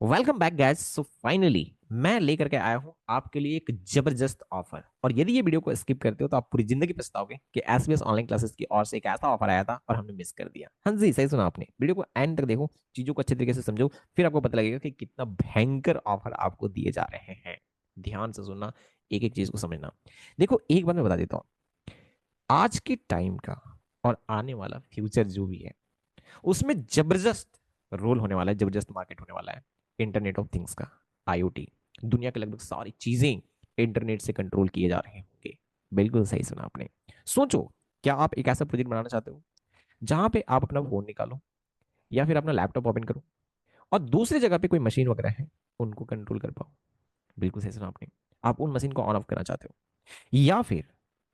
Welcome back guys. So finally मैं लेकर के आया हूं आपके लिए एक जबरदस्त ऑफर। और यदि ये वीडियो को स्किप करते हो तो आप पूरी जिंदगी पछताओगे कि एसबीएस ऑनलाइन क्लासेस की ओर से एक ऐसा ऑफर आया था और हमने मिस कर दिया। हाँ जी, सही सुना आपने। वीडियो को एंड तक देखो, चीजों को अच्छे तरीके से समझो, फिर आपको पता लगेगा कि कितना भयंकर ऑफर आपको दिए जा रहे हैं। ध्यान से सुनना, एक एक चीज को समझना। देखो, एक बात मैं बता देता हूँ, आज के टाइम का और आने वाला फ्यूचर जो भी है उसमें जबरदस्त रोल होने वाला है, जबरदस्त मार्केट होने वाला है इंटरनेट ऑफ थिंग्स का। आईओटी, दुनिया के लगभग सारी चीजें इंटरनेट से कंट्रोल किए जा रहे होंगे। बिल्कुल सही सुना आपने। सोचो, क्या आप एक ऐसा प्रोजेक्ट बनाना चाहते हो जहां पे आप अपना फोन निकालो या फिर अपना लैपटॉप ओपन करो और दूसरी जगह पे कोई मशीन वगैरह है उनको कंट्रोल कर पाओ। बिल्कुल सही सुना आपने। आप उन मशीन को ऑन ऑफ करना चाहते हो या फिर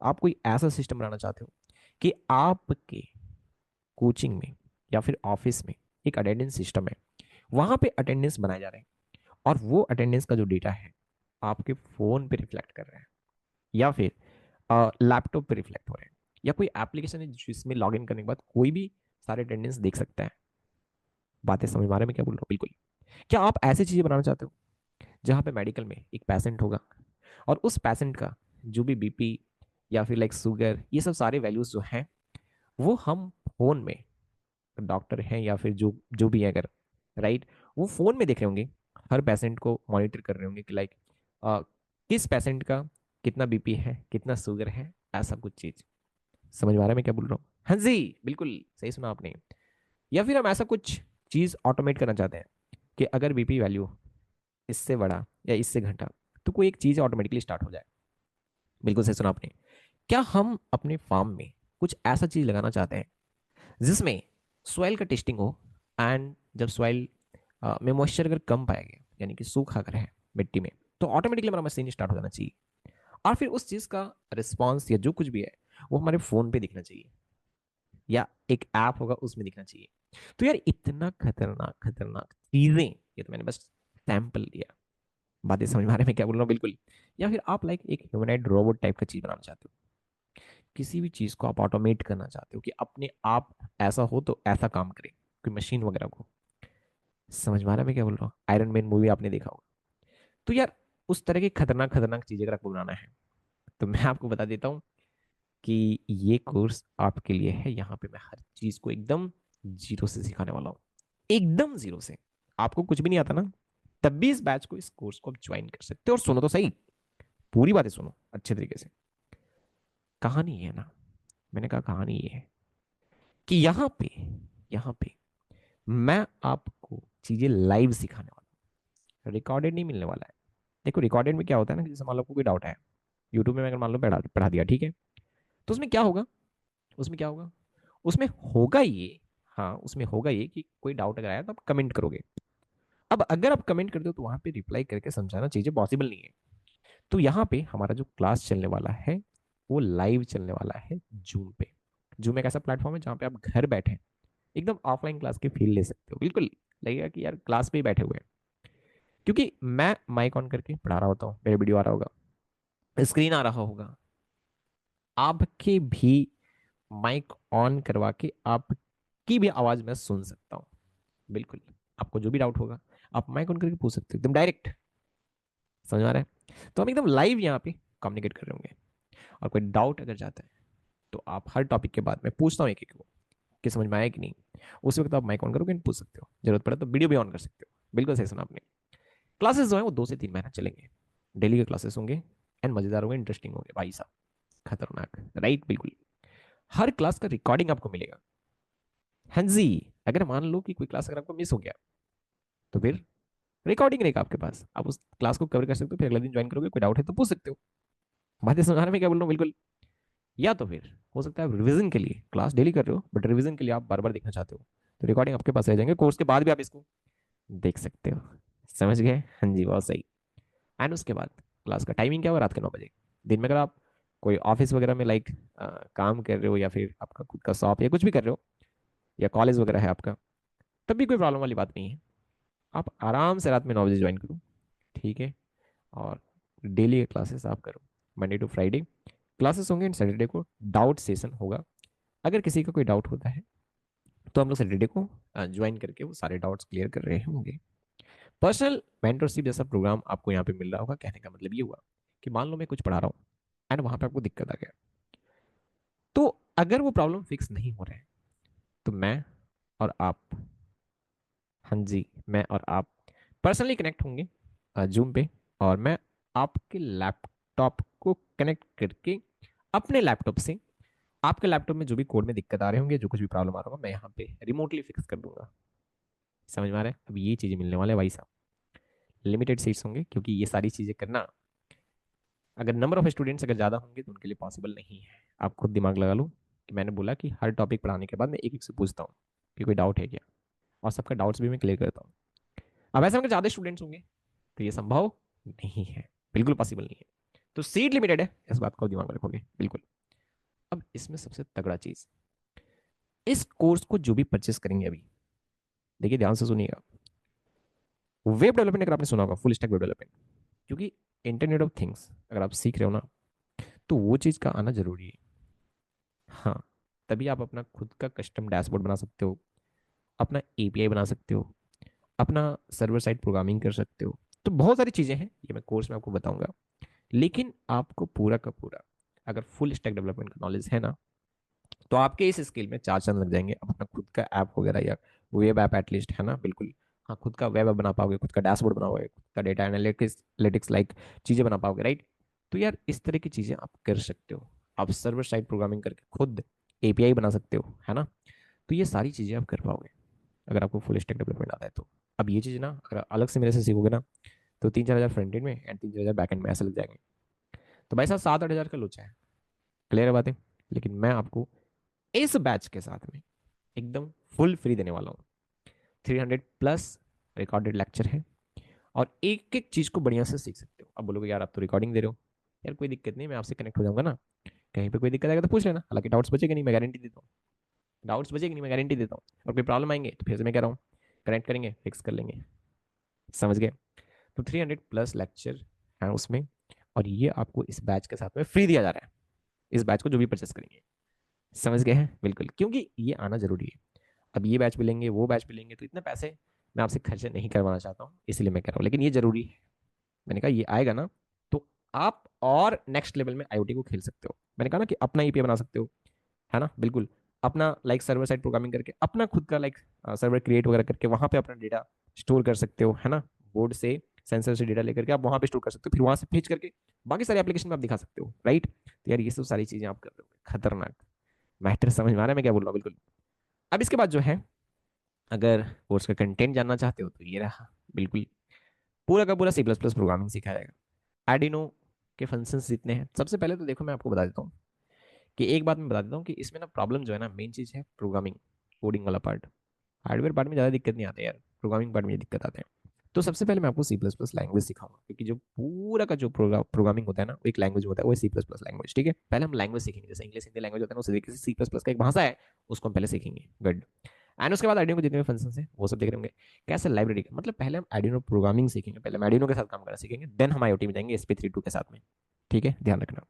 आप कोई ऐसा सिस्टम बनाना चाहते हो कि आपके कोचिंग में या फिर ऑफिस में एक अटेंडेंस सिस्टम है, वहां पे अटेंडेंस बनाए जा रहे हैं और वो अटेंडेंस का जो डेटा है आपके फोन पे रिफ्लेक्ट कर रहे हैं या फिर लैपटॉप पे रिफ्लेक्ट हो रहे हैं या कोई एप्लीकेशन है जिसमें लॉग इन करने के बाद कोई भी सारे अटेंडेंस देख सकता है। बातें समझ में आ रहे हैं मैं क्या बोल रहा हूँ? बिल्कुल। क्या आप ऐसी चीजें बनाना चाहते हो जहां पे मेडिकल में एक पेशेंट होगा और उस पेशेंट का जो भी बीपी या फिर लाइक शुगर, ये सब सारे वैल्यूज जो हैं वो हम फोन में, डॉक्टर हैं या फिर जो जो भी है अगर, राइट, वो फोन में देख रहे होंगे, हर पेशेंट को मॉनिटर कर रहे होंगे कि लाइक किस पेशेंट का कितना बीपी है, कितना शुगर है, ऐसा कुछ चीज। समझ में आ रहा है मैं क्या बोल रहा हूँ? हाँ जी, बिल्कुल सही सुना आपने। या फिर हम ऐसा कुछ चीज ऑटोमेट करना चाहते हैं कि अगर बीपी वैल्यू इससे बढ़ा या इससे घटा तो कोई एक चीज ऑटोमेटिकली स्टार्ट हो जाए। बिल्कुल सही सुना आपने। क्या हम अपने फार्म में कुछ ऐसा चीज लगाना चाहते हैं जिसमें सॉइल का टेस्टिंग हो एंड जब सॉइल में मॉइस्चर अगर कम पाया गया यानी कि सूखा अगर है मिट्टी में, तो ऑटोमेटिकली हमारा मशीन स्टार्ट हो जाना चाहिए और फिर उस चीज का रिस्पॉन्स या जो कुछ भी है वो हमारे फोन पे दिखना चाहिए या एक ऐप होगा उसमें दिखना चाहिए। तो यार, इतना खतरनाक खतरनाक चीजें, ये तो मैंने बस सैंपल लिया। बातें समझ में आ रही है मैं क्या बोल रहा हूँ? बिल्कुल। या फिर आप लाइक एक ह्यूमनाइड रोबोट टाइप का चीज बनाना चाहते हो, किसी भी चीज को आप ऑटोमेट करना चाहते हो कि अपने आप ऐसा हो तो ऐसा काम करे, कोई मशीन वगैरह को। समझ में आ रहा है मैं क्या बोल रहा हूँ? आयरन मैन मूवी आपने देखा होगा। तो यार, उस तरह की खतरनाक खतरनाक चीजें अगर आपको बनाना है तो मैं आपको बता देता हूँ कि ये कोर्स आपके लिए है। यहाँ पे मैं हर चीज को एकदम जीरो से सिखाने वाला हूँ, एकदम जीरो से। आपको कुछ भी नहीं आता ना, तब भी इस बैच को, इस कोर्स को आप ज्वाइन कर सकते हो। और सुनो तो सही, पूरी बातें सुनो अच्छे तरीके से। कहानी ये है ना, मैंने कहा कहानी ये है कि यहाँ पे मैं आपको चीजें लाइव सिखाने वाला हूँ, रिकॉर्डेड नहीं मिलने वाला है। देखो, रिकॉर्डेड में क्या होता है ना, जैसे मान लो आपको कोई डाउट है यूट्यूब में, मैं अगर मान लो पढ़ा पढ़ा दिया, ठीक है, तो उसमें क्या होगा, उसमें क्या होगा, उसमें होगा ये, हाँ उसमें होगा ये कि कोई डाउट अगर आया तो आप कमेंट करोगे। अब अगर आप कमेंट करते हो तो वहां पे रिप्लाई करके समझाना चीजें पॉसिबल नहीं है। तो यहाँ पे हमारा जो क्लास चलने वाला है वो लाइव चलने वाला है जूम पे। जूम एक ऐसा प्लेटफॉर्म है जहाँ पे आप घर बैठे एकदम ऑफलाइन क्लास की फील ले सकते हो। बिल्कुल लगेगा कि यार क्लास पे ही बैठे हुए हैं, क्योंकि मैं माइक ऑन करके पढ़ा रहा होता हूँ, मेरे वीडियो आ रहा होगा, स्क्रीन आ रहा होगा, आपके भी माइक ऑन करवा के आपकी भी आवाज मैं सुन सकता हूँ। बिल्कुल, आपको जो भी डाउट होगा आप माइक ऑन करके पूछ सकते हो, एकदम डायरेक्ट। समझ आ रहा है? तो हम एकदम लाइव यहाँ पे कम्युनिकेट कर रहे होंगे। और कोई डाउट अगर जाता है तो आप हर टॉपिक के बाद मैं पूछता हूँ एक एक को कि समझ में आया कि नहीं, उस वक्त आप माइक ऑन करोगे, पूछ सकते हो, जरूरत पड़े तो वीडियो भी ऑन कर सकते हो। बिल्कुल सही सुना आपने। क्लासेस जो है वो 2 से 3 महीना चलेंगे, डेली के क्लासेस होंगे एंड मजेदार होंगे, इंटरेस्टिंग होंगे भाई साहब, खतरनाक, राइट? बिल्कुल। हर क्लास का रिकॉर्डिंग आपको मिलेगा। हाँ जी, अगर मान लो कि कोई क्लास अगर आपको मिस हो गया तो फिर रिकॉर्डिंग रहेगा आपके पास, आप उस क्लास को कवर कर सकते हो, फिर अगले दिन ज्वाइन करोगे, कोई डाउट है तो पूछ सकते हो। बातें समझाने में क्या बोल रहा हूँ? बिल्कुल। या तो फिर हो सकता है आप रिवीजन के लिए क्लास डेली कर रहे हो बट रिवीजन के लिए आप बार बार देखना चाहते हो, तो रिकॉर्डिंग आपके पास रह जाएंगे, कोर्स के बाद भी आप इसको देख सकते हो। समझ गए? हाँ जी, बहुत सही। एंड उसके बाद क्लास का टाइमिंग क्या होगा? रात के 9 बजे। दिन में अगर आप कोई ऑफिस वगैरह में लाइक काम कर रहे हो या फिर आपका खुद का शॉप या कुछ भी कर रहे हो या कॉलेज वगैरह है आपका, तब भी कोई प्रॉब्लम वाली बात नहीं है। आप आराम से रात में 9 बजे ज्वाइन करो, ठीक है। और डेली के क्लासेस आप करो, मंडे टू फ्राइडे क्लासेस होंगे एंड सैटरडे को डाउट सेशन होगा। अगर किसी का कोई डाउट होता है तो हम लोग सैटरडे को ज्वाइन करके वो सारे डाउट्स क्लियर कर रहे होंगे। पर्सनल मेंटरशिप जैसा प्रोग्राम आपको यहाँ पे मिल रहा होगा। कहने का मतलब ये हुआ कि मान लो मैं कुछ पढ़ा रहा हूँ एंड वहां पे आपको दिक्कत आ गया, तो अगर वो प्रॉब्लम फिक्स नहीं हो रहा है तो मैं और आप, हाँ जी, मैं और आप पर्सनली कनेक्ट होंगे जूम पे, और मैं आपके लैपटॉप को कनेक्ट करके अपने लैपटॉप से आपके लैपटॉप में जो भी कोड में दिक्कत आ रहे होंगे, जो कुछ भी प्रॉब्लम आ रहा होगा, मैं यहाँ पे रिमोटली फिक्स कर दूंगा। समझ में आ रहा है? अब ये चीजें मिलने वाले हैं भाई साहब। लिमिटेड सीट्स होंगे, क्योंकि ये सारी चीजें करना, अगर नंबर ऑफ स्टूडेंट्स अगर ज्यादा होंगे तो उनके लिए पॉसिबल नहीं है। आप खुद दिमाग लगा लो कि मैंने बोला कि हर टॉपिक पढ़ाने के बाद मैं एक एक से पूछता हूँ कि कोई डाउट है क्या, और सबका डाउट्स भी मैं क्लियर करता हूँ। अब ऐसे में अगर ज्यादा स्टूडेंट्स होंगे तो ये संभव नहीं है, बिल्कुल पॉसिबल नहीं है। तो सीट लिमिटेड है, इस बात को दिमाग में रखोगे बिल्कुल। अब इसमें सबसे तगड़ा चीज, इस कोर्स को जो भी परचेस करेंगे अभी, देखिए ध्यान से सुनिएगा, वेब डेवलपमेंट अगर आपने सुना होगा, फुल स्टैक वेब डेवलपमेंट, क्योंकि इंटरनेट ऑफ थिंग्स अगर आप सीख रहे हो ना, तो वो चीज़ का आना जरूरी है। हाँ, तभी आप अपना खुद का कस्टम डैशबोर्ड बना सकते हो, अपना एपीआई बना सकते हो, अपना सर्वर साइड प्रोग्रामिंग कर सकते हो। तो बहुत सारी चीज़ें हैं, ये मैं कोर्स में आपको बताऊंगा। लेकिन आपको पूरा का पूरा अगर फुल स्टैक डेवलपमेंट का नॉलेज है ना, तो आपके इस स्किल में 4 चांद लग जाएंगे। आप अपना खुद का ऐप वगैरह या वेब ऐप एटलीस्ट, है ना, बिल्कुल। हाँ, खुद का वेब ऐप बना पाओगे, खुद का डैशबोर्ड बना पाओगे, खुद का डेटा एनालिटिक्स लाइक चीज़ें बना पाओगे, राइट? तो यार इस तरह की चीज़ें आप कर सकते हो। आप सर्वर साइड प्रोग्रामिंग करके खुद एपीआई बना सकते हो, है ना? तो ये सारी चीज़ें आप कर पाओगे अगर आपको फुल स्टैक डेवलपमेंट आता है तो। अब ये चीज़ ना अगर अलग से मेरे से सीखोगे ना, तो 3-4 हज़ार फ्रंट एंड में एंड 3-4 हज़ार बैक एंड में ऐसे लग जाएंगे। तो भाई साहब 7-8 हज़ार का लोचा है, क्लियर है बातें? लेकिन मैं आपको इस बैच के साथ में एकदम फुल फ्री देने वाला हूँ। 300+ रिकॉर्डेड लेक्चर है, और एक एक चीज को बढ़िया से सीख सकते हो। अब बोलोगे यार आप तो रिकॉर्डिंग दे रहे हो, यार कोई दिक्कत नहीं, मैं आपसे कनेक्ट हो जाऊंगा ना, कहीं पे कोई दिक्कत आएगा तो पूछ लेना। हालांकि डाउट्स बचेगा नहीं, मैं गारंटी देता हूँ। डाउट्स बचेगी नहीं, मैं गारंटी देता हूँ। और कोई प्रॉब्लम आएंगे तो फिर से मैं कह रहा हूँ, कनेक्ट करेंगे, फिक्स कर लेंगे। समझ गए? तो 300+ लेक्चर है उसमें, और ये आपको इस बैच के साथ में फ्री दिया जा रहा है, इस बैच को जो भी परचेस करेंगे। समझ गए हैं? बिल्कुल, क्योंकि ये आना जरूरी है। अब ये बैच मिलेंगे, वो बैच मिलेंगे, तो इतने पैसे मैं आपसे खर्चे नहीं करवाना चाहता हूँ, इसलिए मैं कह रहा हूँ। लेकिन ये जरूरी है, मैंने कहा ये आएगा ना, तो आप और नेक्स्ट लेवल में आईओटी को खेल सकते हो। मैंने कहा ना कि अपना ईपीआई बना सकते हो, है ना, बिल्कुल। अपना लाइक सर्वर साइड प्रोग्रामिंग करके अपना खुद का लाइक सर्वर क्रिएट वगैरह करके वहां पे अपना डेटा स्टोर कर सकते हो, है ना। बोर्ड से, सेंसर से डेटा लेकर के आप वहां पे स्टोर कर सकते हो, फिर वहां से भेज करके बाकी सारे एप्लीकेशन में आप दिखा सकते हो, राइट? तो यार ये सब सारी चीजें आप कर रहे हो, खतरनाक मैटर। समझ में आ रहा है मैं क्या बोल रहा हूँ? बिल्कुल। अब इसके बाद जो है, अगर कोर्स का कंटेंट जानना चाहते हो तो ये रहा, बिल्कुल। पूरा का पूरा सी प्लस प्लस प्रोग्रामिंग सिखाया जाएगा। एडिनो के फंक्शंस जितने हैं, सबसे पहले तो देखो मैं आपको बता देता हूँ कि एक बात मैं बता देता हूँ कि इसमें ना प्रॉब्लम जो है ना, मेन चीज़ है प्रोग्रामिंग, कोडिंग वाला पार्ट। हार्डवेयर पार्ट में ज़्यादा दिक्कत नहीं आती यार, प्रोग्रामिंग पार्ट में ये दिक्कत आते हैं। तो सबसे पहले मैं आपको सी प्लस प्लस लैंग्वेज सिखाऊंगा, क्योंकि जो पूरा का जो प्रोग्रामिंग होता है ना, वो एक लैंग्वेज होता है, वो सी प्लस प्लस लैंग्वेज, ठीक है। पहले हम लैंग्वेज सीखेंगे, जैसे इंग्लिश हिंदी लैंग्वेज होता है ना, उसी तरीके से सी प्लस प्लस का एक भाषा है, उसको हम पहले सीखेंगे। गुड। एंड उसके बाद आर्डिनो के जितने भी फंक्शंस हैं वो सब देख रहे होंगे। कैसे लाइब्रेरी का मतलब, पहले हम आर्डिनो प्रोग्रामिंग सीखेंगे, पहले हम आर्डिनो के साथ काम करना सीखेंगे, देन हम आईओटी में जाएंगे SP32 के साथ में। ठीक है, ध्यान रखना।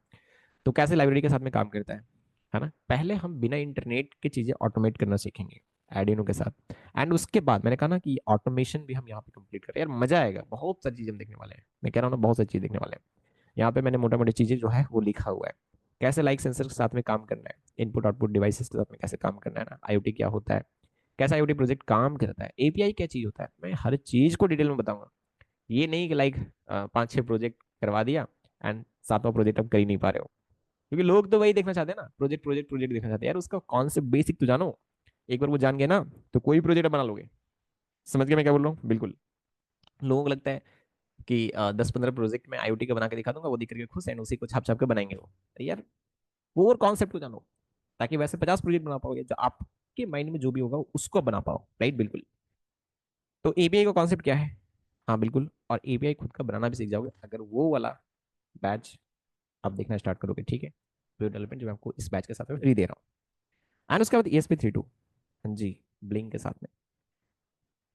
तो कैसे लाइब्रेरी के साथ में काम करता है ना। पहले हम बिना इंटरनेट की चीजें ऑटोमेट करना सीखेंगे आर्डिनो के साथ। एंड उसके बाद मैंने कहा ना कि ऑटोमेशन भी हम यहाँ पे कंप्लीट करें, यार मजा आएगा, बहुत सारी चीजें हम देखने वाले हैं। मैं कह रहा हूँ ना, बहुत सारी चीजें देखने वाले हैं। यहाँ पे मैंने मोटा मोटी चीजें जो है वो लिखा हुआ है। कैसे लाइक सेंसर के साथ में काम करना है, इनपुट आउटपुट डिवाइसेस के साथ में कैसे काम करना है ना, आईओटी क्या होता है, कैसा आईओटी प्रोजेक्ट काम करता है, एपीआई क्या चीज होता है, मैं हर चीज को डिटेल में बताऊंगा। ये नहीं कि लाइक 5-6 प्रोजेक्ट करवा दिया एंड 7वां प्रोजेक्ट अब कर ही नहीं पा रहे हो। क्योंकि लोग तो वही देखना चाहते हैं ना, प्रोजेक्ट प्रोजेक्ट प्रोजेक्ट देखना चाहते हैं यार, उसका कॉन्सेप्ट बेसिक तो जानो। एक बार वो जान गए ना, तो कोई प्रोजेक्ट बना लोगे। समझ गए मैं क्या बोल रहा हूँ? बिल्कुल। लोगों को लगता है कि 10-15 प्रोजेक्ट में आईओटी का बना के दिखा दूंगा, वो दिख करके खुश है, उसी को छाप छाप के बनाएंगे वो। तो यार कोर कॉन्सेप्ट को जानो, ताकि वैसे 50 प्रोजेक्ट बना पाओगे, जो आपके माइंड में जो भी होगा उसको बना पाओ, राइट? बिल्कुल। तो एपीआई का कॉन्सेप्ट क्या है? हाँ बिल्कुल, और एपीआई खुद का बनाना भी सीख जाओगे अगर वो वाला बैच आप देखना स्टार्ट करोगे, ठीक है। वेब डेवलपमेंट जो मैं आपको इस बैच के साथ में फ्री दे रहा हूँ। एंड उसके बाद ESP32, हाँ जी, ब्लिंक के साथ में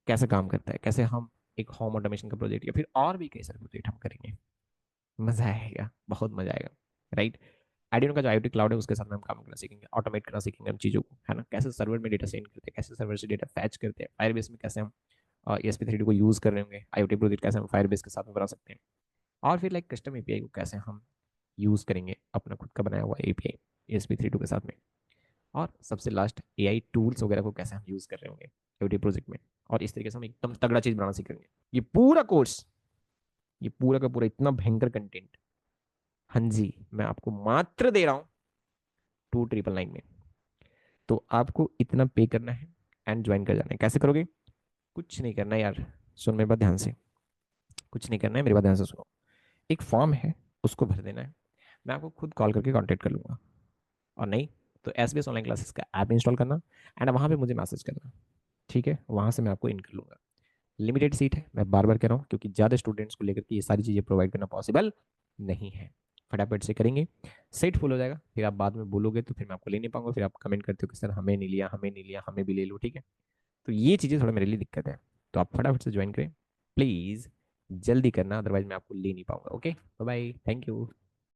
कैसे काम करता है, कैसे हम एक होम ऑटोमेशन का प्रोजेक्ट या फिर और भी कई सारे प्रोजेक्ट हम करेंगे। मजा आएगा, बहुत मजा आएगा, राइट। आइडियो का जो आईओटी क्लाउड है उसके साथ में हम काम करना सीखेंगे, ऑटोमेट करना सीखेंगे हम चीज़ों को, है ना। कैसे सर्वर में डेटा सेंड करते हैं, कैसे सर्वर से डेटा फैच करते हैं, फायरबेस में कैसे हम ESP32 को यूज़ कर रहे होंगे, IoT प्रोजेक्ट कैसे हम फायरबेस के साथ में बना सकते हैं, और फिर लाइक कस्टम एपीआई को कैसे हम यूज़ करेंगे अपना खुद का बनाया हुआ एपीआई ESP32 के साथ में, और सबसे लास्ट AI टूल्स वगैरह को कैसे हम यूज़ कर रहे होंगे IoT प्रोजेक्ट में। और इस तरीके से हम एकदम तगड़ा चीज़ बनाना सीखेंगे। ये पूरा कोर्स, ये पूरा का पूरा इतना भयंकर कंटेंट, हाँ जी, मैं आपको मात्र दे रहा हूँ 2999 में। तो आपको इतना पे करना है एंड ज्वाइन कर जाना है। कैसे करोगे? कुछ नहीं करना यार, सुन मेरी बात ध्यान से, कुछ नहीं करना है, मेरी बात ध्यान से सुनो। एक फॉर्म है, उसको भर देना है, मैं आपको खुद कॉल करके कांटेक्ट कर लूंगा। और नहीं तो SBS ऑनलाइन क्लासेस का ऐप इंस्टॉल करना एंड वहाँ पे मुझे मैसेज करना, ठीक है? वहाँ से मैं आपको इन कर लूंगा। लिमिटेड सीट है, मैं बार बार कह रहा हूँ, क्योंकि ज़्यादा स्टूडेंट्स को लेकर के ये सारी चीज़ें प्रोवाइड करना पॉसिबल नहीं है। फटाफट से करेंगे, सीट फुल हो जाएगा, फिर आप बाद में बोलोगे तो फिर मैं आपको ले नहीं पाऊंगा, फिर आप कमेंट करते हो कि सर हमें नहीं लिया, हमें नहीं लिया, हमें भी ले लो, ठीक है? तो ये चीज़ें थोड़ा मेरे लिए दिक्कत है। तो आप फटाफट से ज्वाइन करें प्लीज़, जल्दी करना, अदरवाइज मैं आपको ले नहीं पाऊंगा। Okay, bye bye, thank you.